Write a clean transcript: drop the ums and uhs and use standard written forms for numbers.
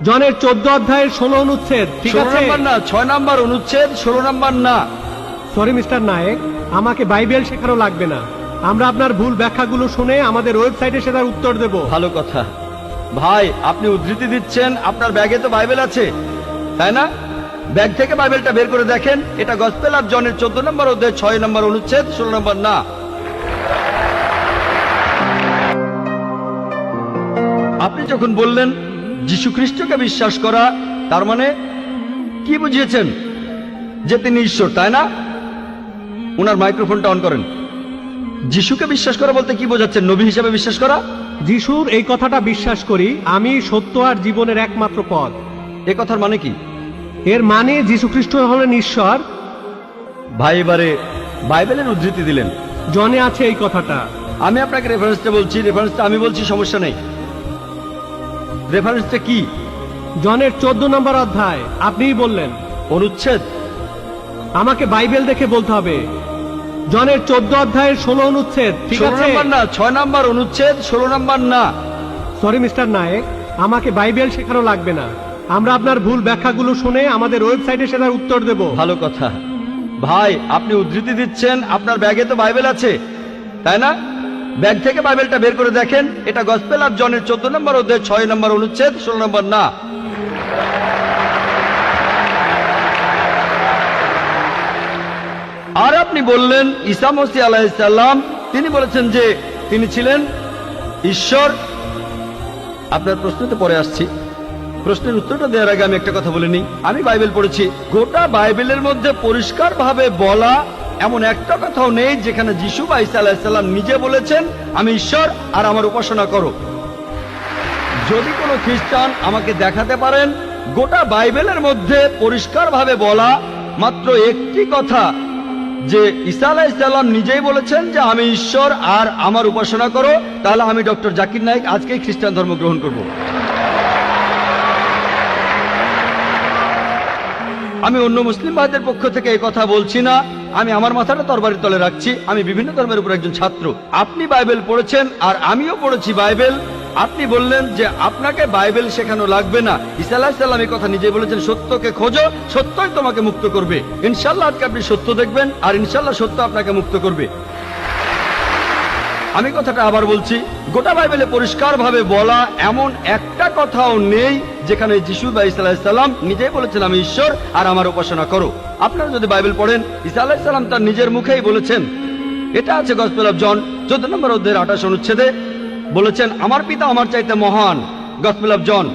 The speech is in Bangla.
জনের 14 অধ্যায়ের 16 অনুচ্ছেদ, ঠিক 16 আছে? নম্বর না, 6 নম্বর অনুচ্ছেদ, 16 নম্বর না। সরি মিস্টার নায়েক, আমাকে বাইবেল শেখানো লাগবে না। আমরা আপনার ভুল ব্যাখ্যাগুলো শুনে আমাদের ওয়েবসাইটে সেটার উত্তর দেব। ভালো কথা ভাই, আপনি উদ্ধৃতি দিচ্ছেন, আপনার ব্যাগে তো বাইবেল আছে তাই না? ব্যাগ থেকে বাইবেলটা বের করে দেখেন, এটা গসপেল অফ জনের 14 নম্বর অধ্যায় 6 নম্বর অনুচ্ছেদ 16 নম্বর না। আপনি যখন বললেন যীশু খ্রিস্টকে বিশ্বাস করা, তার মানে কি বুঝিয়েছেন? যে তিনি ঈশ্বর, তাই না? ওনার মাইক্রোফোনটা অন করেন। যিশুকে বিশ্বাস করা বলতে কি বোঝাচ্ছেন? নবী হিসাবে বিশ্বাস করা? যিশুর এই কথাটা বিশ্বাস করি, আমি সত্য আর জীবনের একমাত্র পথ। এ কথার মানে কি? এর মানে যীশু খ্রিস্ট হলেন ঈশ্বর। ভাই এবারে বাইবেলের উদ্ধৃতি দিলেন। জনে আছে এই কথাটা। আমি আপনাকে রেফারেন্সটা বলছি, রেফারেন্সটা আমি বলছি, সমস্যা নেই। রেফারেন্সটা কি? জনের 14 নম্বর অধ্যায়, আপনিই বললেন। অনুচ্ছেদ? আমাকে বাইবেল দেখে বলতে হবে। জনের 14 অধ্যায়ের 16 অনুচ্ছেদ, ঠিক 16 আছে? নম্বর না, 6 নম্বর অনুচ্ছেদ, 16 নম্বর না। সরি মিস্টার নায়েক, আমাকে বাইবেল শেখানো লাগবে না। আমরা আপনার ভুল ব্যাখ্যাগুলো শুনে আমাদের ওয়েবসাইটে সেটার উত্তর দেব। ভালো কথা ভাই, আপনি উদ্ধৃতি দিচ্ছেন, আপনার ব্যাগে তো বাইবেল আছে তাই না? ব্যাগ থেকে বাইবেলটা বের করে দেখেন, এটা গসপেল অফ জনের 14 নম্বর অধ্যায় 6 নম্বর অনুচ্ছেদ 16 নম্বর না। আর আপনি বললেন ঈসা মসীহ আলাইহিস সালাম, তিনি বলেছেন যে তিনি ছিলেন ঈশ্বর। আপনার প্রশ্নতে পরে আসছি, প্রশ্নের উত্তরটা দেওয়ার আগে আমি একটা কথা বলে নিই। আমি বাইবেল পড়েছি, গোটা বাইবেলের মধ্যে পরিষ্কারভাবে বলা এমন একটা কথাও নেই যেখানে যিশু বা ঈসা আলাইহিস সালাম নিজে বলেছেন আমি ঈশ্বর আর আমার উপাসনা করো। যদি কোনো খ্রিস্টান আমাকে দেখাতে পারেন গোটা বাইবেলের মধ্যে পরিষ্কারভাবে বলা মাত্র একটি কথা যে ঈসা আলাইহিস সালাম নিজেই বলেছেন যে আমি ঈশ্বর আর আমার উপাসনা করো, তাহলে আমি ডক্টর জাকির নায়েক আজকেই খ্রিস্টান ধর্ম গ্রহণ করব। আমি অন্য মুসলিম ভাইদের পক্ষ থেকে এই কথা বলছি না, আমি আমার মাথাটা তরবারির তলে রাখছি। আমি বিভিন্ন ধর্মের উপর একজন ছাত্র। আপনি বাইবেল পড়েছেন আর আমিও পড়েছি বাইবেল। আপনি বললেন যে আপনাকে বাইবেল শেখানো লাগবে না। ঈসা আলাইহিস সালাম এই কথা নিজেই বলেছেন, সত্যকে খোঁজো, সত্যই তোমাকে মুক্ত করবে। ইনশাআল্লাহ আজকে আপনি সত্য দেখবেন আর ইনশাআল্লাহ সত্য আপনাকে মুক্ত করবে। আমি কথাটা আবার বলছি, গোটা বাইবেলে পরিষ্কারভাবে বলা এমন একটা কথাও নেই যেখানে যিশু বা ঈসা আলাইহিস সালাম নিজেই বলেছেন আমি ঈশ্বর আর আমার উপাসনা করো। আপনারা যদি বাইবেল পড়েন, ঈসা আলাইহিস সালাম তার নিজের মুখেই বলেছেন, এটা আছে গসপেল অফ জন 14 নম্বর অধ্যায়ের 28 অনুচ্ছেদে, বলেছেন আমার পিতা আমার চাইতে মহান। Gospel of John